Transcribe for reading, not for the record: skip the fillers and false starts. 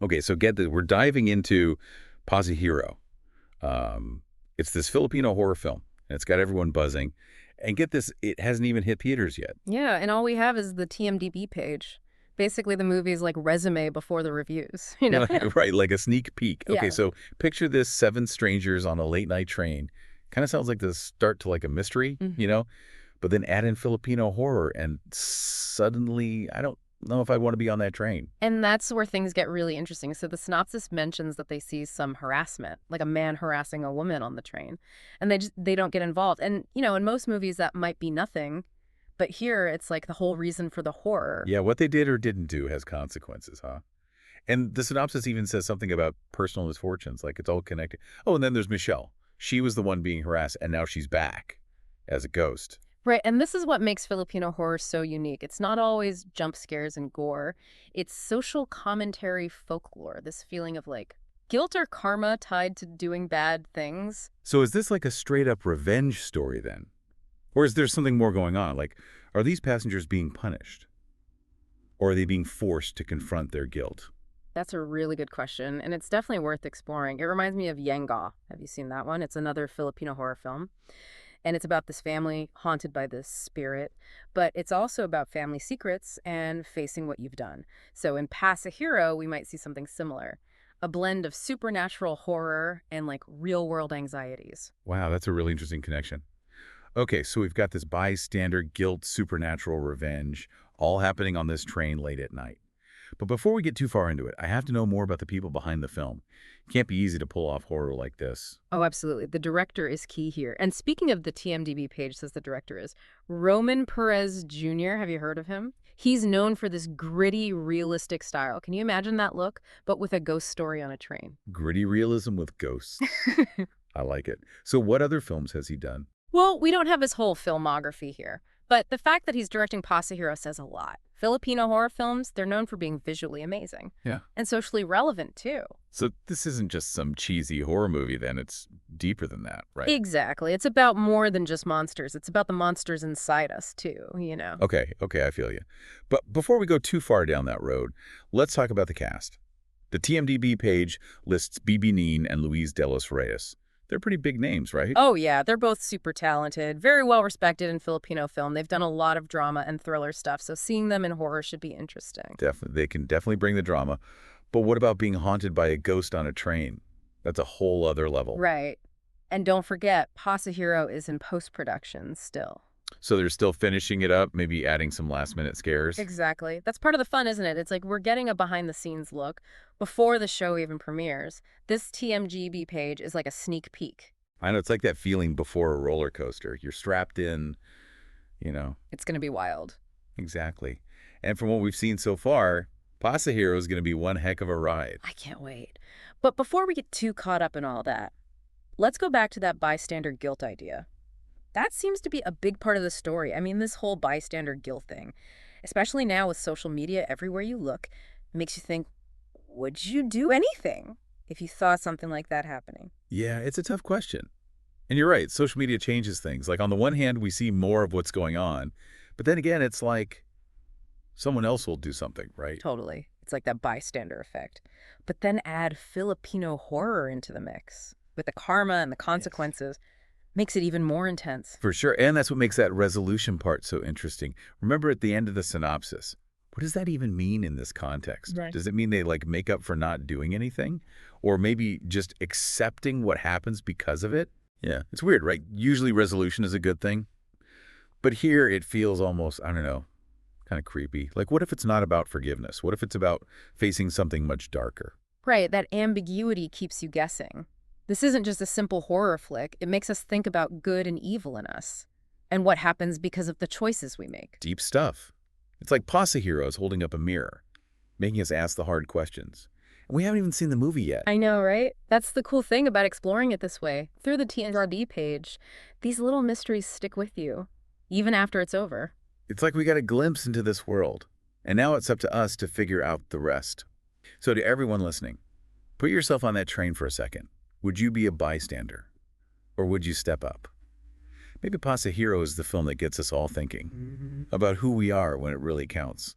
Okay, so get this. We're diving into Pasahero. It's this Filipino horror film, and it's got everyone buzzing. And get this, it hasn't even hit theaters yet. Yeah, and all we have is the TMDB page. Basically, the movie's like resume before the reviews, you know? Right, like a sneak peek. Okay, Yeah. so picture this seven strangers on a late night train. Kind of sounds like the start to like a mystery, Mhm. But then add in Filipino horror, and suddenly, I don't know if I want to be on that train. And that's where things get really interesting. So the synopsis mentions that they see some harassment, like a man harassing a woman on the train, and they don't get involved. And in most movies that might be nothing, but here it's like the whole reason for the horror. Yeah, what they did or didn't do has consequences, huh? And the synopsis even says something about personal misfortunes, like it's all connected. Oh, and then there's Michelle. She was the one being harassed, and now she's back as a ghost. Right, and this is what makes Filipino horror so unique. It's not always jump scares and gore. It's social commentary folklore, this feeling of like guilt or karma tied to doing bad things. So is this like a straight-up revenge story then? Or is there something more going on? Like, are these passengers being punished? Or are they being forced to confront their guilt? That's a really good question, and it's definitely worth exploring. It reminds me of Yenga. Have you seen that one? It's another Filipino horror film, and it's about this family haunted by this spirit, but it's also about family secrets and facing what you've done. So in Pasahero, we might see something similar, a blend of supernatural horror and like real-world anxieties. Wow, that's a really interesting connection. Okay, so we've got this bystander guilt, supernatural revenge, all happening on this train late at night. But before we get too far into it, I have to know more about the people behind the film. It can't be easy to pull off horror like this. Oh, absolutely. The director is key here. And speaking of the TMDB page, says the director is Roman Perez Jr. Have you heard of him? He's known for this gritty, realistic style. Can you imagine that look, but with a ghost story on a train? Gritty realism with ghosts. I like it. So what other films has he done? Well, we don't have his whole filmography here, but the fact that he's directing Pasahero says a lot. Filipino horror films, they're known for being visually amazing Yeah. and socially relevant, too. So this isn't just some cheesy horror movie then, it's deeper than that, right? Exactly. It's about more than just monsters. It's about the monsters inside us, too. Okay, I feel you. But before we go too far down that road, let's talk about the cast. The TMDB page lists Bibi Nin and Luis de los Reyes. They're pretty big names, right? Oh, yeah, they're both super talented, very well respected in Filipino film. They've done a lot of drama and thriller stuff, so seeing them in horror should be interesting. Definitely, they can definitely bring the drama. But what about being haunted by a ghost on a train? That's a whole other level. Right. And don't forget, Pasahero is in post-production still. So they're still finishing it up, maybe adding some last-minute scares? Exactly. That's part of the fun, isn't it? It's like we're getting a behind-the-scenes look before the show even premieres. This TMGB page is like a sneak peek. I know, it's like that feeling before a roller coaster. You're strapped in, you know. It's going to be wild. Exactly. And from what we've seen so far, Pasahero is going to be one heck of a ride. I can't wait. But before we get too caught up in all that, let's go back to that bystander guilt idea. That seems to be a big part of the story. I mean, this whole bystander guilt thing, especially now with social media everywhere you look, makes you think, would you do anything if you saw something like that happening? Yeah, it's a tough question. And you're right, social media changes things. Like on the one hand, we see more of what's going on, but then again, it's like someone else will do something, right? Totally. It's like that bystander effect. But then add Filipino horror into the mix with the karma and the Yes. consequences, makes it even more intense. For sure. And that's what makes that resolution part so interesting. Remember at the end of the synopsis, what does that even mean in this context? Right. Does it mean they like make up for not doing anything? Or maybe just accepting what happens because of it? Yeah, it's weird, right? Usually resolution is a good thing. But here it feels almost, I don't know, kind of creepy. Like, what if it's not about forgiveness? What if it's about facing something much darker? Right, that ambiguity keeps you guessing. This isn't just a simple horror flick. It makes us think about good and evil in us and what happens because of the choices we make. Deep stuff. It's like Pasa Heroes holding up a mirror, making us ask the hard questions. And we haven't even seen the movie yet. I know, right? That's the cool thing about exploring it this way. Through the TNRD page, these little mysteries stick with you, even after it's over. It's like we got a glimpse into this world, and now it's up to us to figure out the rest. So to everyone listening, put yourself on that train for a second. Would you be a bystander? Or would you step up? Maybe Pasahero is the film that gets us all thinking about who we are when it really counts.